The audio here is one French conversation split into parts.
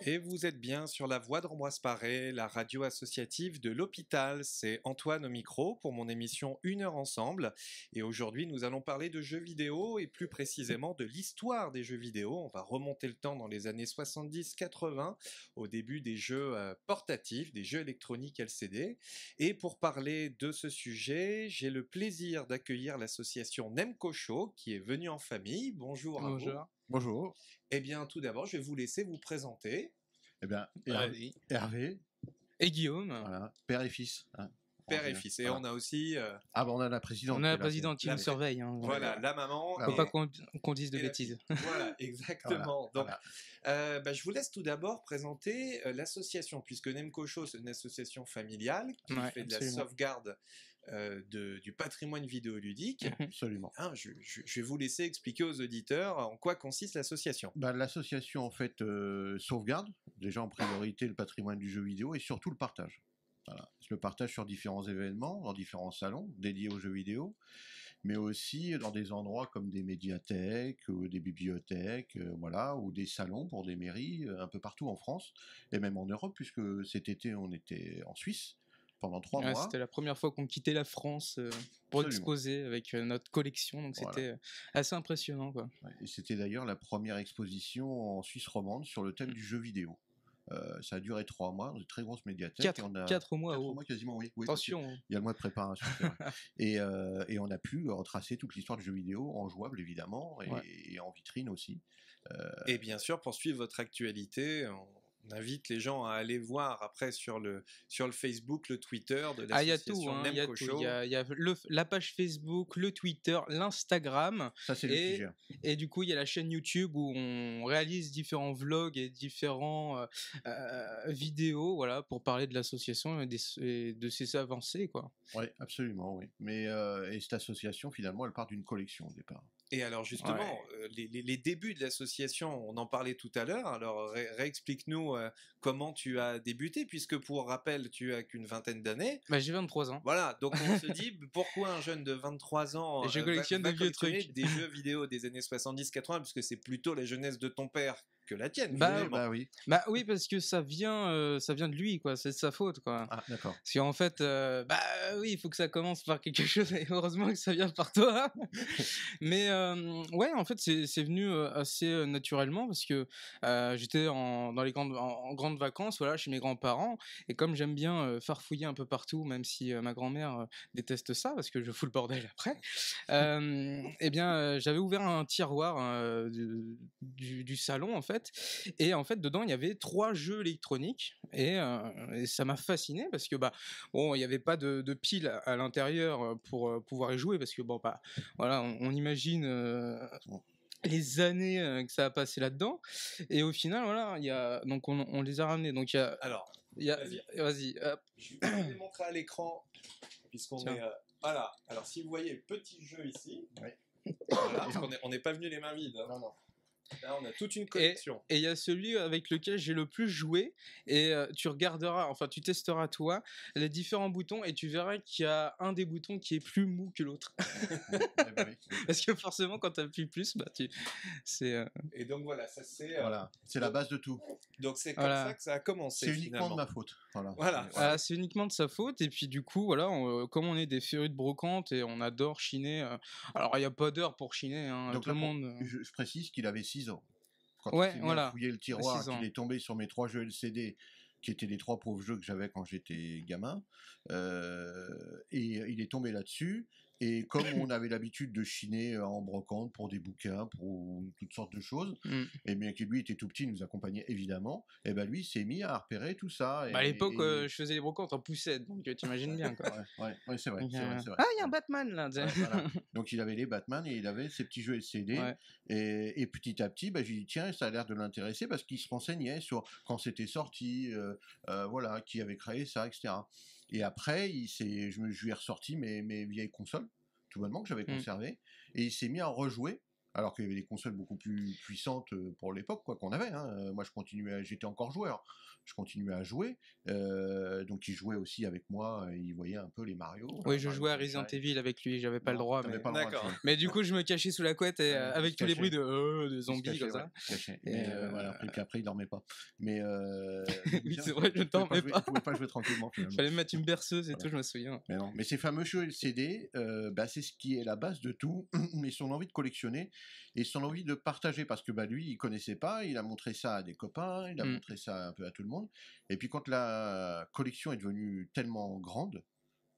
Et vous êtes bien sur la voie d'Ambroise Paré, la radio associative de l'hôpital. C'est Antoine au micro pour mon émission Une heure ensemble. Et aujourd'hui, nous allons parler de jeux vidéo et plus précisément de l'histoire des jeux vidéo. On va remonter le temps dans les années 70-80, au début des jeux portatifs, des jeux électroniques LCD. Et pour parler de ce sujet, j'ai le plaisir d'accueillir l'association Nemco Show qui est venue en famille. Bonjour à vous. Bonjour. Bonjour. Eh bien, tout d'abord, je vais vous laisser vous présenter. Eh bien, Allez. Hervé, Et Guillaume. voilà, père et fils. Hein. Père et fils. Et Voilà. on a aussi Ah ben on a la présidente. On a la présidente qui la nous surveille. Hein, voilà, la maman. Ah, faut et- pas qu'on dise de et la bêtises. fille. Voilà, exactement. Donc, Voilà. je vous laisse tout d'abord présenter l'association, puisque Nemco Show, c'est une association familiale qui Ouais, fait de absolument. la sauvegarde du patrimoine vidéoludique. Absolument. Hein, je vais vous laisser expliquer aux auditeurs en quoi consiste l'association. Ben, l'association en fait sauvegarde déjà en priorité le patrimoine du jeu vidéo et surtout le partage. Voilà. Le partage sur différents événements, dans différents salons dédiés aux jeux vidéo, mais aussi dans des endroits comme des médiathèques, ou des bibliothèques, voilà, ou des salons pour des mairies, un peu partout en France, et même en Europe, puisque cet été on était en Suisse pendant 3 Ouais, mois. c'était la première fois qu'on quittait la France pour Absolument. exposer avec notre collection, donc Voilà. c'était assez impressionnant, quoi. Ouais, et c'était d'ailleurs la première exposition en Suisse romande sur le thème du jeu vidéo. Ça a duré 3 mois, dans une très grosse médiathèque. 4 mois, 4 oh. mois quasiment, oui. Oui, Attention. il y a le mois de préparation, c'est vrai. Et on a pu retracer toute l'histoire du jeu vidéo en jouable évidemment et en vitrine aussi. Et bien sûr, pour suivre votre actualité, on invite les gens à aller voir après sur le Facebook, le Twitter de Ah, il y a tout, l'association hein, il y a Nemco tout. Show. Il y a la page Facebook, le Twitter, l'Instagram. Ça c'est le sujet. Et du coup, il y a la chaîne YouTube où on réalise différents vlogs et différents vidéos, voilà, pour parler de l'association et de ses avancées, quoi. Oui, absolument, oui. Mais et cette association finalement elle part d'une collection au départ. Et alors justement, les débuts de l'association, on en parlait tout à l'heure, alors réexplique-nous comment tu as débuté, puisque pour rappel, tu as qu'une vingtaine d'années. Bah, j'ai 23 ans. Voilà, donc on se dit, pourquoi un jeune de 23 ans Et je collectionne va des vieux collectionner trucs. des jeux vidéo des années 70-80, puisque c'est plutôt la jeunesse de ton père que la tienne, Bah, finalement. Bah oui. Bah oui, parce que ça vient de lui, quoi. C'est de sa faute, quoi. Ah d'accord. Parce qu'en fait, bah oui, il faut que ça commence par quelque chose, et heureusement que ça vient par toi. Mais ouais, en fait, c'est venu assez naturellement, parce que j'étais dans les en grandes vacances, voilà, chez mes grands-parents, et comme j'aime bien farfouiller un peu partout, même si ma grand-mère déteste ça, parce que je fous le bordel après, eh bien, j'avais ouvert un tiroir du salon, en fait, et en fait, dedans, il y avait 3 jeux électroniques, et ça m'a fasciné, parce que, bah, bon, il n'y avait pas de pile à l'intérieur pour pouvoir y jouer, parce que, bon, bah, voilà, on imagine les années que ça a passé là-dedans, et au final, voilà, il y a, donc on les a ramenés, donc Alors, vas-y, hop. je vais les montrer à l'écran, puisqu'on Tiens. est... voilà, alors si vous voyez le petit jeu ici, Oui. voilà, parce qu'on n'est pas venu les mains vides, hein. Non. Là, on a toute une collection. Et il y a celui avec lequel j'ai le plus joué, et tu regarderas, enfin tu testeras toi les différents boutons, et tu verras qu'il y a un des boutons qui est plus mou que l'autre. Eh ben oui. Parce que forcément, quand tu appuies plus, bah c'est Et donc voilà, ça c'est... Voilà, c'est la base de tout. Donc c'est comme Voilà. ça que ça a commencé. C'est uniquement finalement. de ma faute. Voilà. Voilà. c'est uniquement de sa faute, et puis du coup, voilà, comme on est des férus de brocante et on adore chiner, alors il n'y a pas d'heure pour chiner, hein, Donc tout là, le monde. je précise qu'il avait 6 ans. Quand Ouais, il s'est mis voilà. à fouiller le tiroir, 6 ans. qu'il est tombé sur mes 3 jeux LCD, qui étaient les 3 pauvres jeux que j'avais quand j'étais gamin, et il est tombé là-dessus. Et comme on avait l'habitude de chiner en brocante pour des bouquins, pour toutes sortes de choses, et bien que lui était tout petit, il nous accompagnait évidemment, et ben lui s'est mis à repérer tout ça. Bah, à l'époque, et- je faisais les brocantes en poussette, donc t'imagines bien, quoi. Ouais, c'est vrai. Donc, c'est vrai. ah, il y a un Batman là. Ouais, voilà. Donc il avait les Batman et il avait ses petits jeux LCD. Ouais. Et petit à petit, j'ai dit tiens, ça a l'air de l'intéresser parce qu'il se renseignait sur quand c'était sorti, voilà, qui avait créé ça, etc. Et après, je lui ai ressorti mes vieilles consoles, tout bonnement, que j'avais conservées, et il s'est mis à rejouer alors qu'il y avait des consoles beaucoup plus puissantes pour l'époque quoi qu'on avait. Hein. Moi, j'étais encore joueur, je continuais à jouer, donc il jouait aussi avec moi, il voyait un peu les Mario. Oui, je jouais à Resident Evil avec lui, j'avais pas le droit, mais... Pas le droit de jouer. mais du coup, je me cachais sous la couette et avec tous les bruits de zombies comme ça. Mais voilà, après il dormait pas. Mais oui, c'est vrai, je ne dormais pas. Je pouvais pas jouer tranquillement. Il fallait mettre une berceuse et tout, je me souviens. Mais ces fameux jeux LCD, c'est ce qui est la base de tout, mais son envie de collectionner et son envie de partager, parce que lui, il connaissait pas, il a montré ça à des copains, il a montré ça un peu à tout le monde. Et puis quand la collection est devenue tellement grande,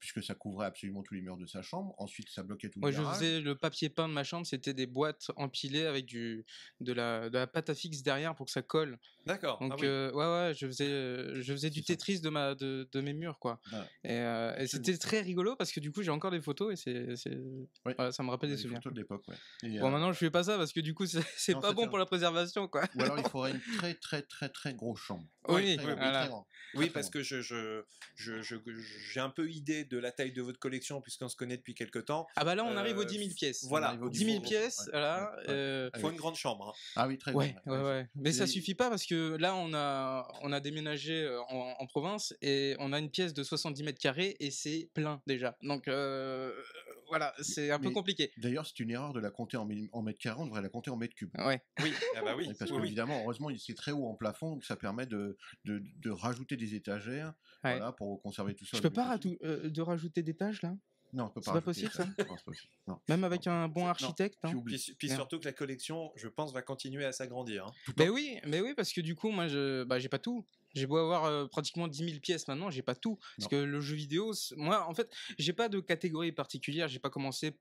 puisque ça couvrait absolument tous les murs de sa chambre. Ensuite, ça bloquait tout le garage. Je faisais le papier peint de ma chambre, c'était des boîtes empilées avec de la pâte à fixe derrière pour que ça colle. D'accord. Donc, je faisais du Tetris de mes murs, quoi. Ah. Et c'était très rigolo parce que du coup, j'ai encore des photos et ça me rappelle des souvenirs. Photos de l'époque, ouais. Bon, maintenant, je fais pas ça parce que du coup, c'est pas bon pour la préservation, quoi. Ou alors, il faudrait une très, très, très, très grosse chambre. Oui, parce que j'ai un peu idée de la taille de votre collection puisqu'on se connaît depuis quelques temps. Ah bah là on arrive aux 10 000 pièces. Voilà, 10 000 pièces, voilà. Il faut une grande chambre. Hein. Ah oui, très grande. Ouais. Mais ça suffit pas parce que là on a déménagé en province et on a une pièce de 70 mètres carrés et c'est plein déjà. Donc voilà, c'est un peu compliqué. D'ailleurs, c'est une erreur de la compter en mètres carrés, on devrait la compter en mètres cubes. Ouais. Oui, oui. Parce qu'évidemment, heureusement, c'est très haut en plafond, donc ça permet de rajouter des étagères, voilà, pour conserver tout ça. Je peux pas de rajouter d'étages là? Non, on peut pas. C'est pas possible ça? Non, c'est pas possible. Non. Même avec un bon architecte. Non. Puis surtout que la collection, je pense, va continuer à s'agrandir. Hein. Mais oui, parce que du coup, moi, j'ai pas tout. J'ai beau avoir pratiquement 10 000 pièces maintenant, j'ai pas tout. Parce que le jeu vidéo, moi, en fait, j'ai pas de catégorie particulière. J'ai pas commencé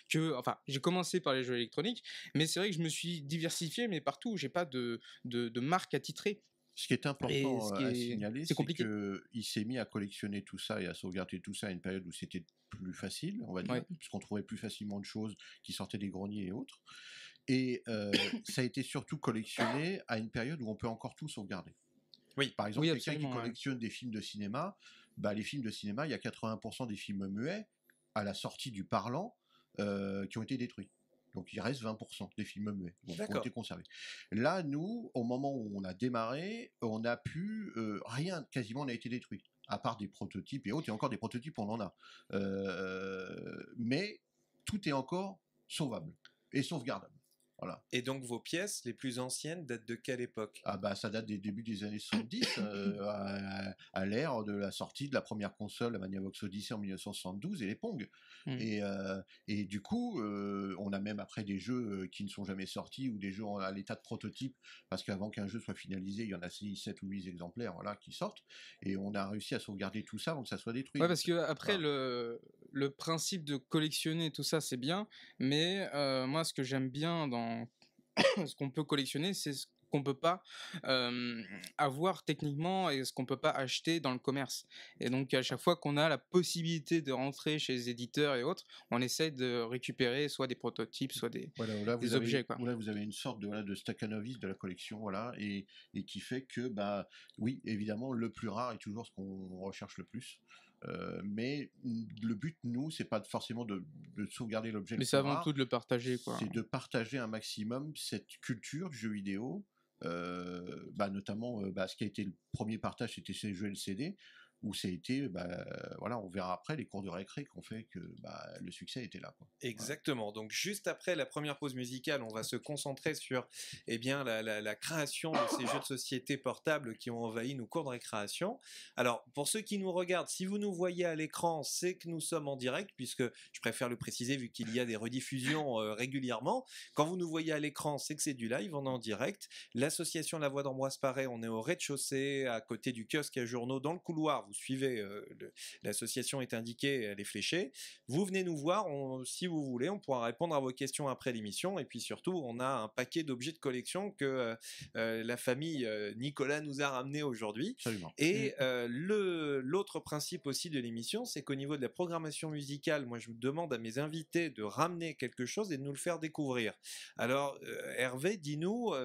j'ai commencé par les jeux électroniques, mais c'est vrai que je me suis diversifié, mais partout. J'ai pas de marque attitrée. Ce qui est important à signaler, c'est qu'il s'est mis à collectionner tout ça et à sauvegarder tout ça à une période où c'était plus facile, on va dire, puisqu'on trouvait plus facilement de choses qui sortaient des greniers et autres. Et ça a été surtout collectionné à une période où on peut encore tout sauvegarder. Oui. Par exemple, quelqu'un qui collectionne des films de cinéma, les films de cinéma, il y a 80% des films muets à la sortie du parlant qui ont été détruits. Donc il reste 20% des films muets qui ont été conservés. Là, nous, au moment où on a démarré, on a pu... rien quasiment n'a été détruit, à part des prototypes et autres. Et encore des prototypes, on en a. Mais tout est encore sauvable et sauvegardable. Voilà. Et donc vos pièces les plus anciennes datent de quelle époque? Ça date des débuts des années 70, à l'ère de la sortie de la première console, la Magnavox Odyssey en 1972 et les Pong. Et du coup, on a même après des jeux qui ne sont jamais sortis ou des jeux à l'état de prototype, parce qu'avant qu'un jeu soit finalisé, il y en a 7 ou 8 exemplaires qui sortent, et on a réussi à sauvegarder tout ça avant que ça soit détruit. Ouais, parce que après le principe de collectionner tout ça, c'est bien, mais moi ce que j'aime bien dans ce qu'on peut collectionner, c'est ce qu'on peut pas avoir techniquement et ce qu'on peut pas acheter dans le commerce. Et donc à chaque fois qu'on a la possibilité de rentrer chez les éditeurs et autres, on essaie de récupérer soit des prototypes, soit des objets. Là, vous avez une sorte de Stakhanoviste de la collection, et qui fait que, oui, évidemment, le plus rare est toujours ce qu'on recherche le plus. Mais le but, nous, c'est pas forcément de sauvegarder l'objet. Mais c'est avant tout de le partager, quoi. C'est de partager un maximum cette culture du jeu vidéo, notamment ce qui a été le premier partage, c'était ces jeux LCD, où ça a été, on verra après les cours de récré qu'on fait que le succès était là, quoi. Exactement. Donc juste après la première pause musicale, on va se concentrer sur la création de ces jeux de société portables qui ont envahi nos cours de récréation. Alors pour ceux qui nous regardent, si vous nous voyez à l'écran, c'est que nous sommes en direct, puisque je préfère le préciser vu qu'il y a des rediffusions régulièrement. Quand vous nous voyez à l'écran, c'est que c'est du live, on est en direct. L'association La Voix d'Ambroise Paré, on est au rez-de-chaussée, à côté du kiosque à journaux, dans le couloir. Vous suivez, l'association est indiquée, elle est fléchée. Vous venez nous voir, si vous voulez, on pourra répondre à vos questions après l'émission. Et puis surtout, on a un paquet d'objets de collection que la famille Nicolas nous a ramené aujourd'hui. Absolument. Et l'autre principe aussi de l'émission, c'est qu'au niveau de la programmation musicale, moi je demande à mes invités de ramener quelque chose et de nous le faire découvrir. Alors Hervé, dis-nous,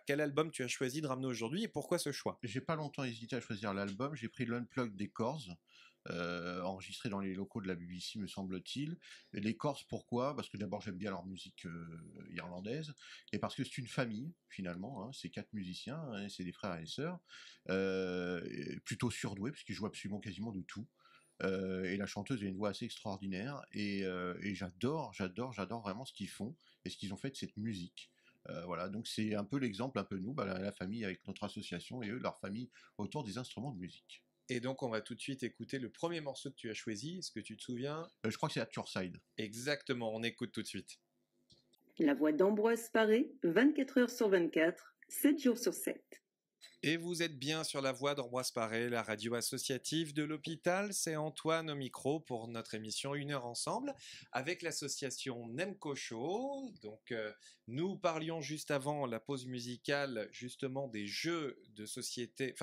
quel album tu as choisi de ramener aujourd'hui et pourquoi ce choix? J'ai pas longtemps hésité à choisir l'album. J'ai pris l'Unplugged des Corses, enregistré dans les locaux de la BBC, me semble-t-il. Et les Corses, pourquoi? Parce que d'abord, j'aime bien leur musique irlandaise, et parce que c'est une famille, finalement, hein, c'est 4 musiciens, hein, c'est des frères et des sœurs, plutôt surdoués, parce qu'ils jouent absolument quasiment de tout. Et la chanteuse a une voix assez extraordinaire, et j'adore vraiment ce qu'ils font, et ce qu'ils ont fait de cette musique. Voilà, donc c'est un peu l'exemple, un peu nous, la famille avec notre association, et eux, leur famille, autour des instruments de musique. Et donc, on va tout de suite écouter le premier morceau que tu as choisi. Est-ce que tu te souviens? Je crois que c'est At Your Side. Exactement, on écoute tout de suite. La voix d'Ambroise Paré, 24 heures sur 24, 7 jours sur 7. Et vous êtes bien sur la voie d'Ambroise Paré, la radio associative de l'hôpital. C'est Antoine au micro pour notre émission 1 heure ensemble avec l'association Nemco Show. Donc, nous parlions juste avant la pause musicale justement des jeux de société,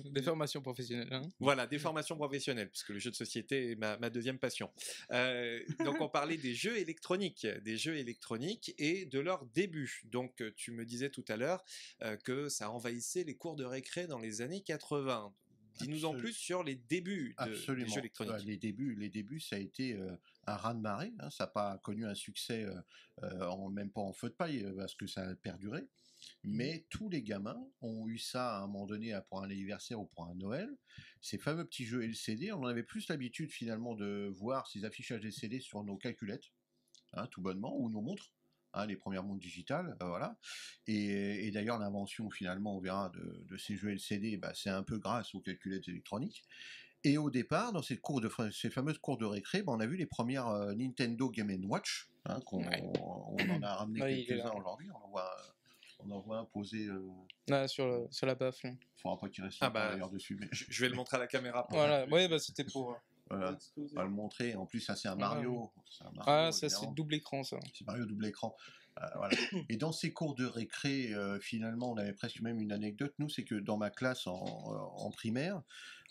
Des formations professionnelles. Hein. Voilà, des formations professionnelles, puisque le jeu de société est ma deuxième passion. Donc, on parlait des jeux électroniques et de leur début. Donc, tu me disais tout à l'heure que ça envahissait les cours de récré dans les années 80. Dis-nous en plus sur les débuts des jeux électroniques. Les débuts, ça a été un raz-de-marée. Hein, ça n'a pas connu un succès, même pas en feu de paille, parce que ça a perduré. Mais tous les gamins ont eu ça à un moment donné pour un anniversaire ou pour un Noël. Ces fameux petits jeux LCD, on en avait plus l'habitude finalement de voir ces affichages LCD sur nos calculettes, hein, tout bonnement, ou nos montres. Hein, les premières montres digitales, voilà. Et d'ailleurs, l'invention, finalement, on verra, de ces jeux LCD, c'est un peu grâce aux calculettes électroniques. Et au départ, dans ces fameuses cours de récré, on a vu les premières Nintendo Game & Watch, hein, on en a ramené quelques-uns aujourd'hui. On en voit un posé sur la baffe. Il ne faudra pas qu'il reste d'ailleurs dessus. Mais... Je vais le montrer à la caméra. Voilà, c'était pour... Voilà, on va le montrer. En plus, ça, c'est un Mario. Ça, c'est double écran, ça. C'est Mario double écran. Voilà. Et dans ces cours de récré, finalement, on avait presque même une anecdote. Nous, c'est que dans ma classe en primaire,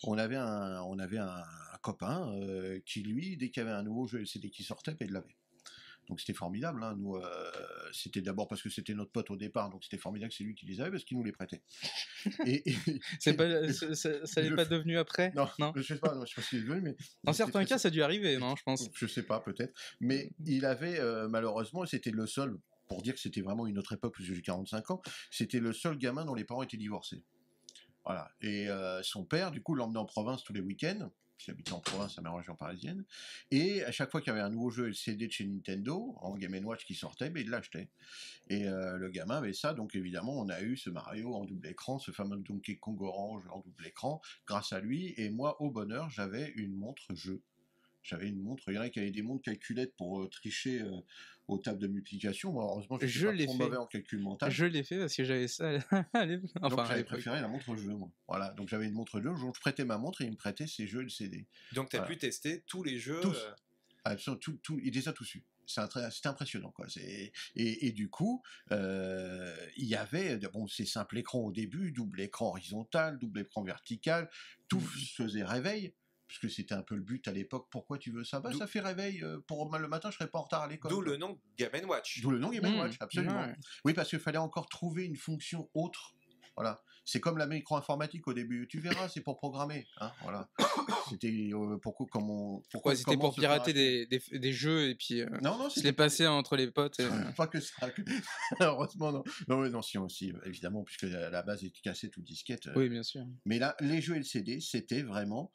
on avait un copain qui, lui, dès qu'il y avait un nouveau jeu LCD qui sortait, il l'avait. Donc c'était formidable, hein. Nous, c'était d'abord parce que c'était notre pote au départ, donc c'était formidable que c'est lui qui les avait parce qu'il nous les prêtait. Ça n'est pas devenu après? Non, je sais pas s'il est devenu, mais... Dans certains cas, ça a dû arriver, non, je pense. Je sais pas, peut-être. Mais il avait, malheureusement, c'était le seul, pour dire que c'était vraiment une autre époque, parce que j'ai 45 ans, c'était le seul gamin dont les parents étaient divorcés. Voilà. Et son père, du coup, l'emmenait en province tous les week-ends. J'habitais en province, à ma région parisienne, et à chaque fois qu'il y avait un nouveau jeu LCD de chez Nintendo, en Game & Watch qui sortait, il l'achetait. Et le gamin avait ça, donc évidemment, on a eu ce Mario en double écran, ce fameux Donkey Kong Orange en double écran, grâce à lui, et moi, au bonheur, j'avais une montre jeu. J'avais une montre, il y en a qui avaient des montres calculettes pour tricher aux tables de multiplication. Moi, heureusement, je suis pas trop mauvais en calcul mental. Je l'ai fait parce que j'avais ça. Donc j'avais préféré la montre jeu, moi. Voilà, donc j'avais une montre jeu, je prêtais ma montre et il me prêtait ses jeux LCD. Donc tu as pu tester tous les jeux. Tous. Absolument, il les a tous eus. C'était impressionnant, quoi. Et du coup, il y avait, c'est simple écran au début, double écran horizontal, double écran vertical, tout se faisait réveil. Parce que c'était un peu le but à l'époque. Pourquoi tu veux ça? Ça fait réveil. Le matin, je serais pas en retard à l'école. D'où le nom Game & Watch. D'où le nom Game & Watch, absolument. Ouais. Oui, parce qu'il fallait encore trouver une fonction autre. Voilà. C'est comme la micro-informatique au début. Tu verras, c'est pour programmer. Hein, voilà. C'était c'était pour pirater des jeux et puis se les passer entre les potes. Pas que ça. Heureusement, non. Non, si aussi, évidemment, puisque la base était cassée ou disquette. Oui, bien sûr. Mais là, les jeux LCD, c'était vraiment...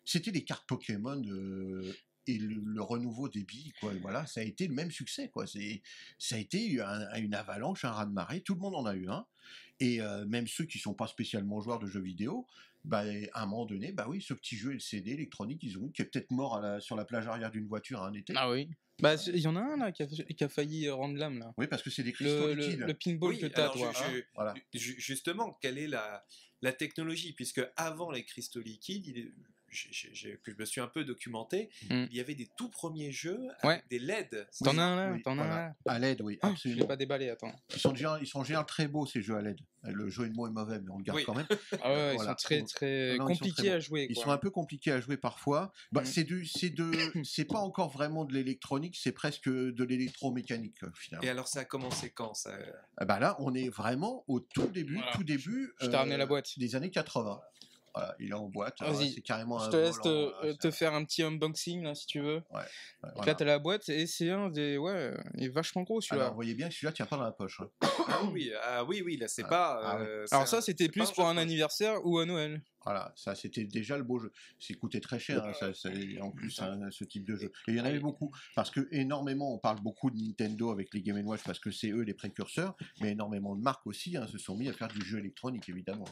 C'était des cartes Pokémon et le renouveau des billes, quoi. Voilà, ça a été le même succès, quoi. Ça a été une avalanche, un raz-de-marée. Tout le monde en a eu un. Et même ceux qui sont pas spécialement joueurs de jeux vidéo, à un moment donné, oui, ce petit jeu LCD électronique, ils ont eu, qui est peut-être mort sur la plage arrière d'une voiture un été. Ah oui. Il y en a un là qui a failli rendre l'âme là. Oui, parce que c'est des cristaux liquides. Le pinball que tu as, toi. Voilà. Justement, quelle est la technologie? Puisque avant les cristaux liquides, que je me suis un peu documenté, il y avait des tout premiers jeux avec des LED. T'en as un là, un. À LED, oui, absolument. Je l'ai pas déballé, attends. Ils sont en général très beaux, ces jeux à LED. Le jeu de mots est mauvais, mais on le garde quand même. Ah ouais, ils sont très compliqués à jouer. Ils sont un peu compliqués à jouer parfois. C'est pas encore vraiment de l'électronique, c'est presque de l'électromécanique, finalement. Et alors ça a commencé quand ça? Là, on est vraiment au tout début, Je t'ai ramené la boîte. Des années 80. Voilà, il est en boîte. Vas-y, C'est carrément je un te laisse volant. te faire un petit unboxing là, si tu veux. Ouais, Donc voilà. là, t'as la boîte et c'est un des. Ouais, il est vachement gros celui-là. Alors, vous voyez bien que celui-là tient pas dans la poche. Hein. Oui, là, c'est Ah, pas. ah oui. Alors ça, c'était c'est pas plus jeu pour de un poche. anniversaire ou à Noël. Voilà, ça c'était déjà le beau jeu. C'est coûté très cher, hein, en plus, ce type de jeu. Et il y en avait beaucoup, parce que énormément, on parle beaucoup de Nintendo avec les Game & Watch, parce que c'est eux les précurseurs, mais énormément de marques aussi se sont mis à faire du jeu électronique, évidemment.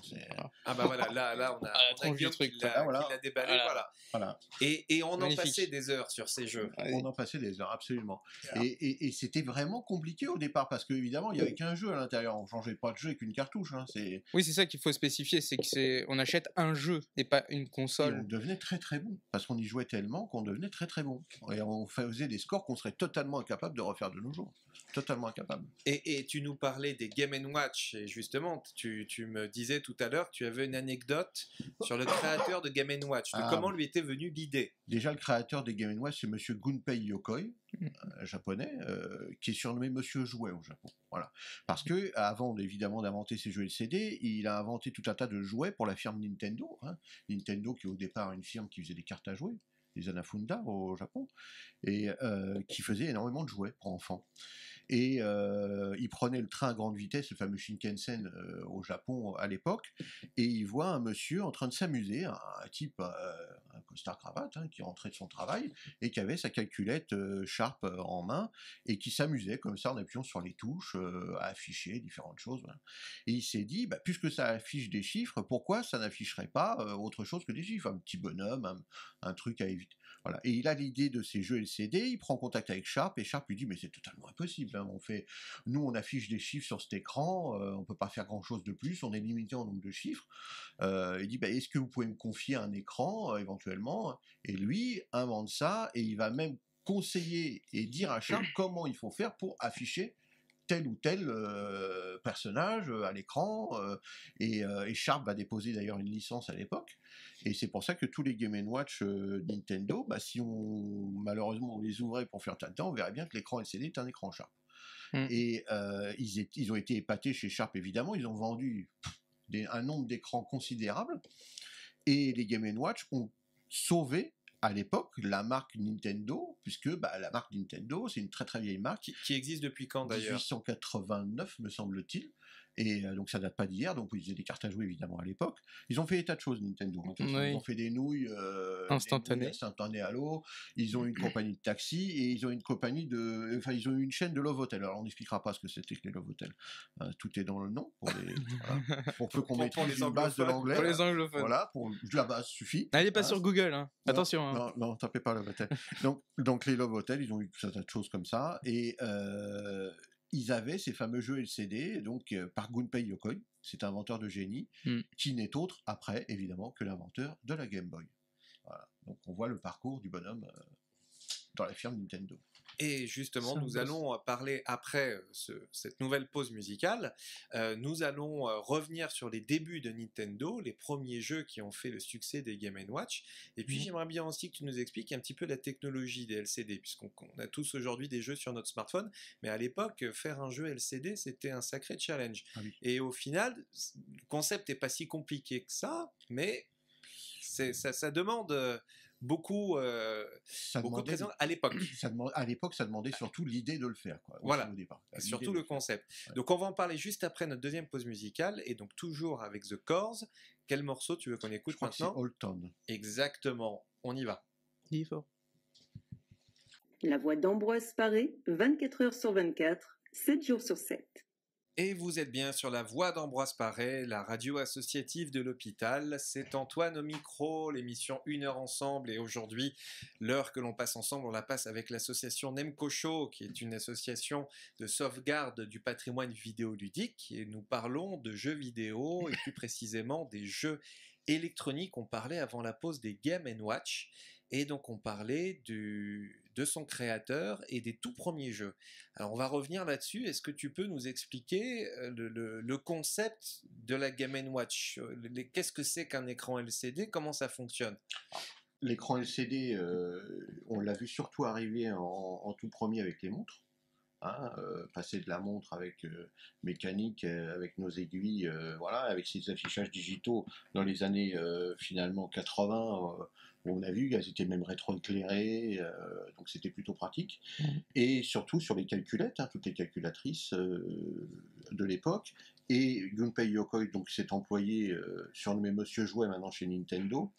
Ah bah voilà, là on a tranche du Guillaume truc, qui là, voilà. l'a déballé, voilà. Voilà. Et on en Magnifique. passait des heures sur ces jeux. On en passait des heures, absolument. Et c'était vraiment compliqué au départ, parce qu'évidemment, il n'y avait qu'un jeu à l'intérieur. On ne changeait pas de jeu avec une cartouche. Hein. Oui, c'est ça qu'il faut spécifier, c'est que on achète un jeu et pas une Et console. on devenait très très bon, parce qu'on y jouait tellement qu'on devenait très très bon. Et on faisait des scores qu'on serait totalement incapable de refaire de nos jours. Totalement incapable. Et tu nous parlais des Game & Watch, et justement, tu me disais tout à l'heure que tu avais une anecdote sur le créateur de Game & Watch, de comment lui était venue l'idée. Déjà, le créateur des Game & Watch, c'est Monsieur Gunpei Yokoi, japonais, qui est surnommé Monsieur Jouet au Japon. Voilà. Parce que, avant évidemment d'inventer ses jeux LCD, il a inventé tout un tas de jouets pour la firme Nintendo. Hein. Nintendo, qui est au départ une firme qui faisait des cartes à jouer, les Anafunda au Japon, et qui faisait énormément de jouets pour enfants. Et il prenait le train à grande vitesse, le fameux Shinkansen au Japon à l'époque, et il voit un monsieur en train de s'amuser, un type, un costard-cravate, hein, qui rentrait de son travail, et qui avait sa calculette Sharp en main, et qui s'amusait comme ça en appuyant sur les touches, à afficher différentes choses. Voilà. Et il s'est dit, bah, puisque ça affiche des chiffres, pourquoi ça n'afficherait pas autre chose que des chiffres, un petit bonhomme, un truc à éviter. Voilà. Et il a l'idée de ces jeux LCD, il prend contact avec Sharp, et Sharp lui dit, mais c'est totalement impossible, hein, nous on affiche des chiffres sur cet écran, on peut pas faire grand chose de plus, on est limité en nombre de chiffres. Il dit, bah, est-ce que vous pouvez me confier un écran, éventuellement? Et lui invente ça, et il va même conseiller et dire à Sharp comment il faut faire pour afficher tel ou tel personnage à l'écran, et Sharp va déposer d'ailleurs une licence à l'époque, et c'est pour ça que tous les Game & Watch Nintendo, bah, si malheureusement on les ouvrait pour faire temps, on verrait bien que l'écran LCD est un écran Sharp. Et ils ont été épatés chez Sharp, évidemment, ils ont vendu un nombre d'écrans considérable, et les Game & Watch ont sauvé à l'époque la marque Nintendo, puisque la marque Nintendo, c'est une très très vieille marque. Qui existe depuis quand d'ailleurs? 1889 me semble-t-il, et donc ça date pas d'hier, donc ils faisaient des cartes à jouer évidemment à l'époque. Ils ont fait des tas de choses Nintendo, hein. Ils ont fait des nouilles instantanées à l'eau, ils ont une compagnie de taxi, et ils ont une compagnie ils ont une chaîne de Love Hotel. Alors on n'expliquera pas ce que c'était que les Love Hotel, tout est dans le nom, pour peu qu'on maîtrise une base de l'anglais. Pour les anglophones. Voilà, la base suffit. N'allez pas sur Google, hein. Attention. Hein. Non, tapez pas Love Hotel. donc les Love Hotel, ils ont eu tout un tas de choses comme ça, et ils avaient ces fameux jeux LCD, donc par Gunpei Yokoi, cet inventeur de génie, qui n'est autre, après, évidemment, que l'inventeur de la Game Boy. Voilà. Donc on voit le parcours du bonhomme dans la firme Nintendo. Et justement, nous allons parler après cette nouvelle pause musicale. Nous allons revenir sur les débuts de Nintendo, les premiers jeux qui ont fait le succès des Game & Watch. Et puis j'aimerais bien aussi que tu nous expliques un petit peu la technologie des LCD, puisqu'on a tous aujourd'hui des jeux sur notre smartphone, mais à l'époque, faire un jeu LCD, c'était un sacré challenge. Ah oui. Et au final, le concept n'est pas si compliqué que ça, mais ça demande... beaucoup de présence à l'époque. À l'époque, ça demandait surtout l'idée de le faire. Quoi, voilà, au départ. Surtout le concept. Ouais. Donc on va en parler juste après notre deuxième pause musicale, et donc toujours avec The Corrs. Quel morceau tu veux qu'on écoute maintenant? C'est Old Town. Exactement, on y va. Il est fort. La voix d'Ambroise Paré, 24 heures sur 24, 7 jours sur 7. Et vous êtes bien sur la voix d'Ambroise Paré, la radio associative de l'hôpital. C'est Antoine au micro, l'émission 1 heure ensemble. Et aujourd'hui, l'heure que l'on passe ensemble, on la passe avec l'association Nemkosho, qui est une association de sauvegarde du patrimoine vidéoludique. Et nous parlons de jeux vidéo, et plus précisément des jeux électroniques. On parlait avant la pause des Game & Watch. Et donc on parlait de son créateur et des tout premiers jeux. Alors on va revenir là-dessus. Est-ce que tu peux nous expliquer le concept de la Game & Watch? Qu'est-ce que c'est qu'un écran LCD? Comment ça fonctionne? L'écran LCD, on l'a vu surtout arriver en tout premier avec les montres. passer de la montre avec mécanique, avec nos aiguilles, voilà, avec ces affichages digitaux dans les années finalement 80, où on a vu qu'elles étaient même rétroéclairées, donc c'était plutôt pratique. Et surtout sur les calculettes, toutes les calculatrices de l'époque. Et Gunpei Yokoi, donc s'est employé, surnommé Monsieur Jouet maintenant chez Nintendo,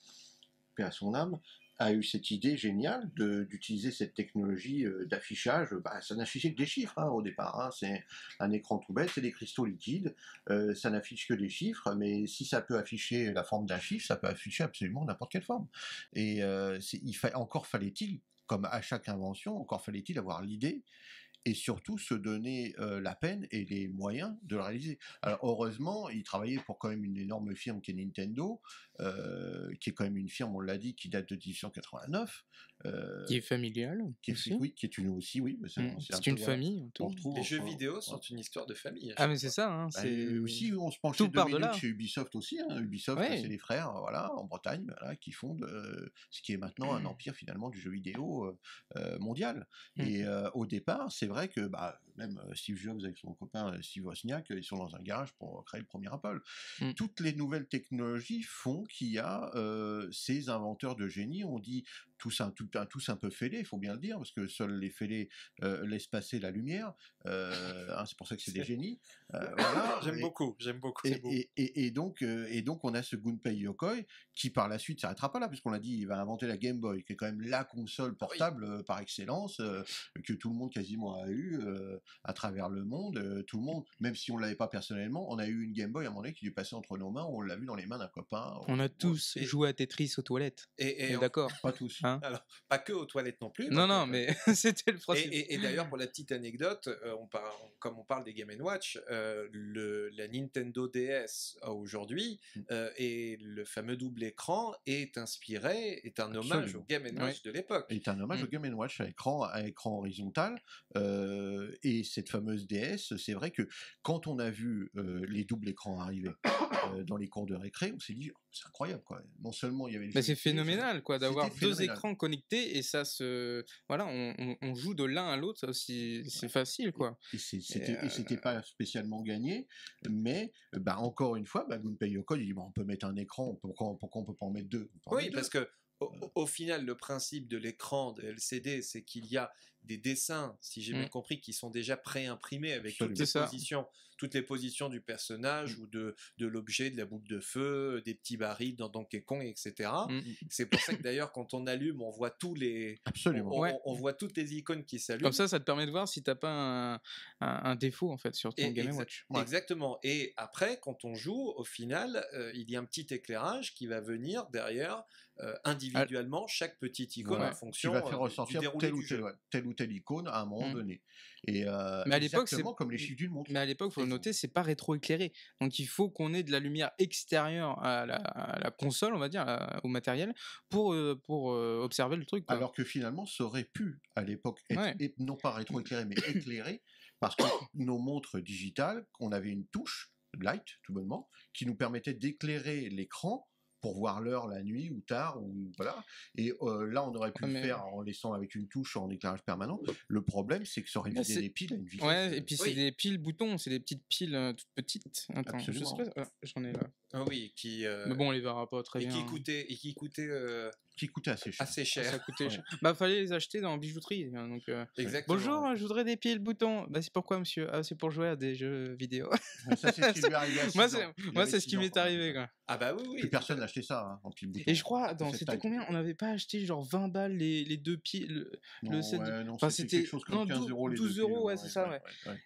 paix à son âme, a eu cette idée géniale d'utiliser cette technologie d'affichage. Ça n'affichait que des chiffres au départ. C'est un écran tout bête, c'est des cristaux liquides, ça n'affiche que des chiffres, mais si ça peut afficher la forme d'un chiffre, ça peut afficher absolument n'importe quelle forme. Et encore fallait-il, comme à chaque invention, encore fallait-il avoir l'idée et surtout se donner la peine et les moyens de le réaliser. Alors heureusement, il travaillait pour quand même une énorme firme qui est Nintendo, qui est quand même une firme, on l'a dit, qui date de 1889. Qui est familiale aussi. Oui, qui est une aussi, oui. C'est une famille. Les jeux vidéo sont une histoire de famille. Ah mais c'est ça. Aussi, on se penche 2 minutes chez Ubisoft aussi. Ubisoft, c'est les frères, voilà, en Bretagne, voilà, qui fondent ce qui est maintenant un empire finalement du jeu vidéo mondial. Et au départ, c'est vrai que même Steve Jobs avec son copain Steve Wozniak, ils sont dans un garage pour créer le premier Apple. Toutes les nouvelles technologies font qu'il y a ces inventeurs de génie. On dit tous un peu fêlés, il faut bien le dire, parce que seuls les fêlés laissent passer la lumière. C'est pour ça que c'est des génies. Voilà. J'aime beaucoup. Et donc, on a ce Gunpei Yokoi qui, par la suite, s'arrêtera pas là, puisqu'on l'a dit, il va inventer la Game Boy, qui est quand même la console portable par excellence, que tout le monde quasiment a eu à travers le monde. Tout le monde, même si on l'avait pas personnellement, on a eu une Game Boy à un moment donné qui lui passait entre nos mains, on l'a vu dans les mains d'un copain. On a tous joué à Tetris aux toilettes. Et d'accord. Pas tous. Alors, pas que aux toilettes non plus. Non, mais c'était le principe. Et d'ailleurs, pour la petite anecdote, comme on parle des Game & Watch, la Nintendo DS aujourd'hui et le fameux double écran est un hommage au Game & Watch de l'époque. Est un hommage au Game & Watch à écran horizontal. Et cette fameuse DS, c'est vrai que quand on a vu les doubles écrans arriver dans les cours de récré, on s'est dit c'est incroyable quoi. Non seulement il y avait c'est phénoménal quoi d'avoir deux écrans connectés et ça on joue de l'un à l'autre, ça aussi c'est facile quoi. Et c'était pas spécialement gagné, mais encore une fois Gunpei Yokoi dit on peut mettre un écran, pourquoi on peut pas en mettre deux? Parce que au final, le principe de l'écran de LCD, c'est qu'il y a des dessins, si j'ai bien compris, qui sont déjà pré-imprimés avec toutes les positions du personnage ou de l'objet, de la boucle de feu, des petits barils dans Donkey Kong, etc. C'est pour ça que d'ailleurs, quand on allume, on voit on voit toutes les icônes qui s'allument. Comme ça te permet de voir si t'as pas un défaut en fait sur ton Game & Watch. Exactement. Et après, quand on joue, au final, il y a un petit éclairage qui va venir derrière individuellement chaque petite icône en fonction qui va faire ressortir du déroulé du jeu. Telle ou telle icône à un moment donné. Et mais à l'époque, c'est comme les chiffres d'une montre. Mais à l'époque, faut le noter, c'est pas rétroéclairé. Donc il faut qu'on ait de la lumière extérieure à la console, on va dire, au matériel, pour observer le truc. Quoi. Alors que finalement, ça aurait pu à l'époque être non pas rétroéclairé, mais éclairé, parce que nos montres digitales, on avait une touche light, tout bonnement, qui nous permettait d'éclairer l'écran pour voir l'heure la nuit ou tard ou voilà. Et là on aurait pu le faire en laissant avec une touche en éclairage permanent. Le problème c'est que ça aurait vidé les piles à une vitesse. Et puis c'est des piles boutons, c'est des petites piles toutes petites. Attends, j'en ai là. Ah oui, mais bon on les verra pas très bien. Qui coûtait assez cher. Ça coûtait cher. Fallait les acheter dans la bijouterie. Donc, exactement. Bonjour, je voudrais des piles boutons. C'est pourquoi monsieur? C'est pour jouer à des jeux vidéo. Ça c'est ce qui lui est arrivé. Moi c'est ce qui m'est arrivé quoi. Ah bah oui. Plus personne n'a acheté ça en pile bouton. Et je crois, c'était combien? On n'avait pas acheté genre 20 balles les deux piles. C'était quelque chose comme 15 euros les 12 euros, ouais, c'est ça, ouais.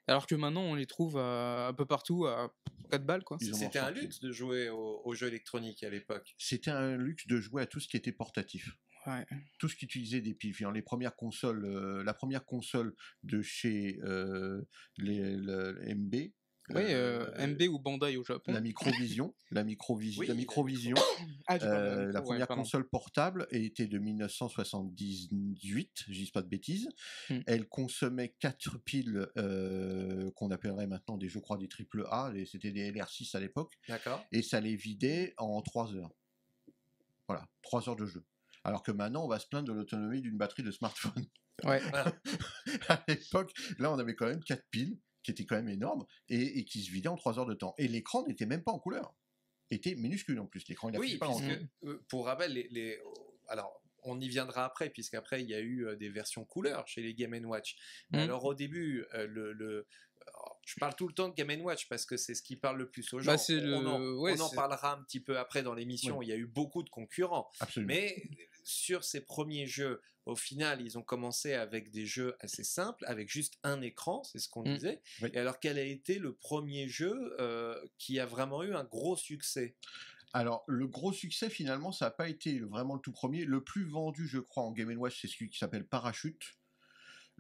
Alors que maintenant on les trouve un peu partout à 4 balles quoi. C'était un luxe de jouer aux jeux électroniques à l'époque. C'était un luxe de jouer à tout ce qui était portatif. Ouais. Tout ce qui utilisait des piles. Les premières consoles, la première console de chez le MB. MB ou Bandai au Japon. La Microvision. La Microvision. La première console portable était de 1978, je dis pas de bêtises. Elle consommait 4 piles qu'on appellerait maintenant je crois des AAA, c'était des LR6 à l'époque. D'accord. Et ça les vidait en 3 heures. Voilà, 3 heures de jeu. Alors que maintenant, on va se plaindre de l'autonomie d'une batterie de smartphone. Ouais. Voilà. À l'époque, là, on avait quand même 4 piles, qui étaient quand même énormes, et qui se vidaient en 3 heures de temps. Et l'écran n'était même pas en couleur. Était minuscule en plus. L'écran, il Oui, affiche pas puisque, grand-chose. pour rappel, alors, on y viendra après, puisqu'après, il y a eu des versions couleur chez les Game Watch. Mais Mm. alors, au début, je parle tout le temps de Game Watch parce que c'est ce qui parle le plus aux gens. Bah, c'est On en parlera un petit peu après dans l'émission. Oui. Il y a eu beaucoup de concurrents. Absolument. Mais sur ces premiers jeux, au final, ils ont commencé avec des jeux assez simples, avec juste un écran, c'est ce qu'on Mm. disait. Oui. Et alors, quel a été le premier jeu qui a vraiment eu un gros succès? Alors, le gros succès, finalement, ça n'a pas été vraiment le tout premier. Le plus vendu, je crois, en Game Watch, c'est celui qui s'appelle Parachute,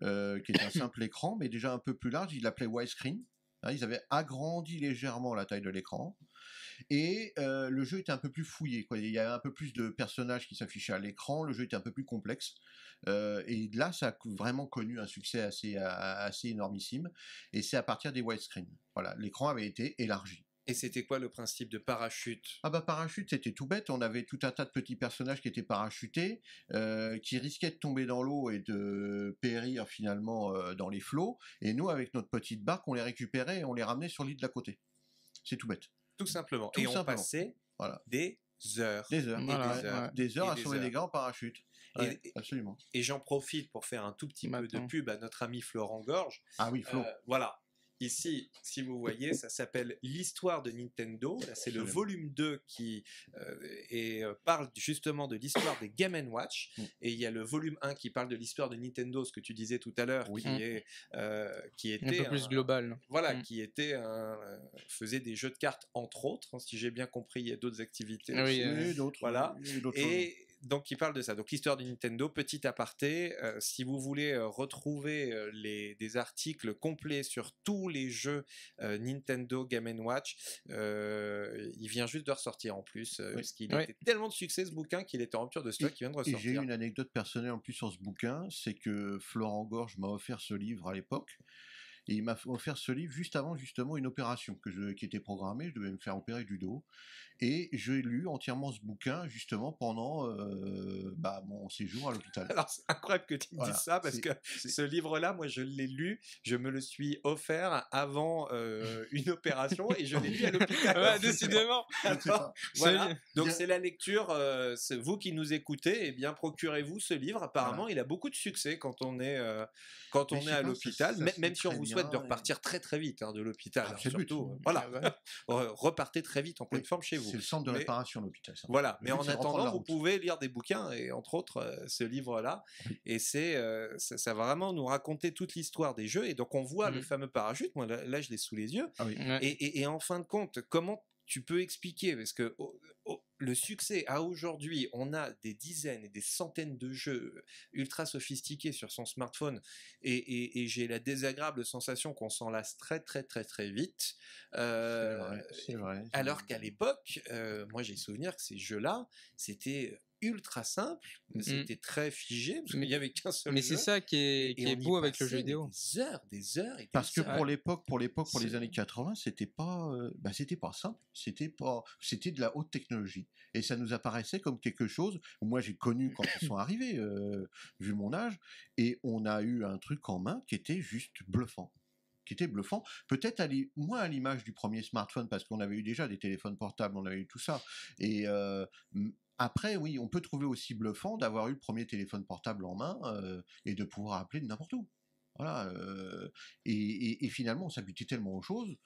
qui est un simple écran, mais déjà un peu plus large. Ils l'appelaient widescreen. Hein, ils avaient agrandi légèrement la taille de l'écran. Et le jeu était un peu plus fouillé, quoi. Il y avait un peu plus de personnages qui s'affichaient à l'écran. Le jeu était un peu plus complexe. Et là, ça a vraiment connu un succès assez énormissime. Et c'est à partir des widescreen. Voilà, l'écran avait été élargi. Et c'était quoi le principe de Parachute? Ah bah Parachute, c'était tout bête. On avait tout un tas de petits personnages qui étaient parachutés, qui risquaient de tomber dans l'eau et de périr finalement dans les flots. Et nous, avec notre petite barque, on les récupérait et on les ramenait sur l'île d'à côté. C'est tout bête. Tout simplement. Tout Et on simplement. passait Voilà. des heures. Des heures. Et Voilà, des heures. ouais. Des heures Et à des sauver heures. des gars en parachute. Ouais, absolument. Et j'en profite pour faire un tout petit peu de Maintenant. pub à notre ami Florent Gorge. Ah oui, Flo. Voilà. Ici, si vous voyez, ça s'appelle l'histoire de Nintendo. Là, c'est le Absolument. volume 2 qui parle justement de l'histoire des Game Watch. Mm. Et il y a le volume 1 qui parle de l'histoire de Nintendo, ce que tu disais tout à l'heure, Oui. qui Un était peu plus global. voilà, Mm. qui était faisait des jeux de cartes entre autres. Hein, si j'ai bien compris, il y a d'autres activités. Ah oui, aussi. Et d'autres. Voilà. Et d'autres choses. Et donc, il parle de ça. Donc, l'histoire de Nintendo, petit aparté. Si vous voulez retrouver des articles complets sur tous les jeux Nintendo Game Watch, il vient juste de ressortir en plus. Oui. Parce qu'il Oui. était tellement de succès, ce bouquin, qu'il était en rupture de stock, il vient de Et j'ai ressortir. une anecdote personnelle en plus sur ce bouquin, c'est que Florent Gorge m'a offert ce livre à l'époque, et il m'a offert ce livre juste avant justement une opération qui était programmée, je devais me faire opérer du dos, et j'ai lu entièrement ce bouquin justement pendant mon séjour à l'hôpital. Alors, c'est incroyable que tu me Voilà, dises ça, parce que ce livre-là, moi, je l'ai lu, je me le suis offert avant une opération, et je l'ai lu à l'hôpital. Ouais, décidément. Alors, voilà. C'est- Donc c'est la lecture. C'est vous qui nous écoutez, eh bien procurez-vous ce livre. Apparemment, il a beaucoup de succès quand on est Mais à je sais pas, l'hôpital. ça se Même lit si on très vous bien, souhaite de et- repartir très très vite hein, de l'hôpital. Ah, hein, c'est le but. surtout, voilà, repartez très vite en pleine Oui. forme chez vous. C'est le centre de Mais- réparation l'hôpital. Ça. Voilà, Le mais but, en c'est de reprendre attendant, la vous route. pouvez lire des bouquins, et entre autres ce livre-là. Et ça va vraiment nous raconter toute l'histoire des jeux. Et donc on voit le fameux parachute, moi là je l'ai sous les yeux. Ah oui. Ouais. Et en fin de compte, comment tu peux expliquer, parce que le succès à aujourd'hui, on a des dizaines et des centaines de jeux ultra sophistiqués sur son smartphone, et j'ai la désagréable sensation qu'on s'en lasse très très très très vite. C'est vrai. Alors qu'à l'époque, moi j'ai souvenir que ces jeux-là, c'était ultra simple, c'était très figé, parce qu'il n'y avait qu'un seul Mais jeu. c'est ça qui Et est on y beau avec le jeu passait vidéo. Des heures et des Parce que heures. pour l'époque, pour les C'est- années 80, c'était pas simple, c'était de la haute technologie, et ça nous apparaissait comme quelque chose. Moi, j'ai connu quand ils sont arrivés, vu mon âge, et on a eu un truc en main qui était juste bluffant. Peut-être moins à l'image du premier smartphone, parce qu'on avait eu déjà des téléphones portables, on avait eu tout ça. Et après, oui, on peut trouver aussi bluffant d'avoir eu le premier téléphone portable en main et de pouvoir appeler de n'importe où. Voilà. Et finalement, on s'habitue tellement aux choses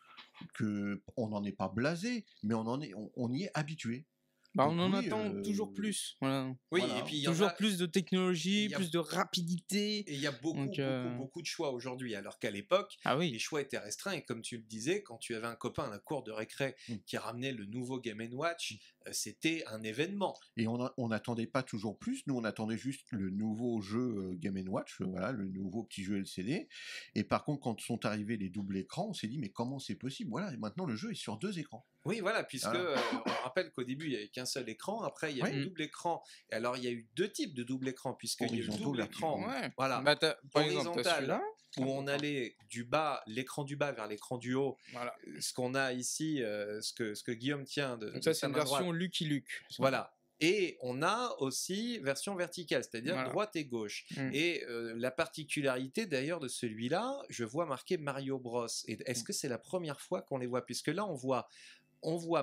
que on n'en est pas blasé, mais on y est habitué. Bah, Donc on en oui, attend toujours plus. Voilà. Oui, Voilà. et puis il y en Toujours a, plus de technologie, il y a- plus de rapidité. et il y a beaucoup, Donc, beaucoup de choix aujourd'hui, alors qu'à l'époque, Ah les oui. choix étaient restreints, et comme tu le disais, quand tu avais un copain à la cour de récré qui ramenait le nouveau Game Watch, c'était un événement. Et on n'attendait pas toujours plus, nous on attendait juste le nouveau jeu Game & Watch, voilà, le nouveau petit jeu LCD. Et par contre, quand sont arrivés les doubles écrans, on s'est dit mais comment c'est possible? Voilà, et maintenant le jeu est sur 2 écrans. Oui, voilà, puisque Voilà. on rappelle qu'au début, il n'y avait qu'un seul écran, après il y a eu Oui. double écran, et alors il y a eu 2 types de double écran, puisqu'il y a eu le Horizontaux, double écran, Ouais. voilà, Bah, par exemple, t'as horizontal, celui-là. où on allait du bas, l'écran du bas vers l'écran du haut, Voilà. ce qu'on a ici, ce que Guillaume tient de Donc ça, c'est sa une main droite. version Lucky Luke. Voilà. Et on a aussi version verticale, c'est-à-dire Voilà. droite et gauche. Mm. Et la particularité d'ailleurs de celui-là, je vois marqué Mario Bros. Et est-ce que c'est la première fois qu'on les voit? Puisque là, on voit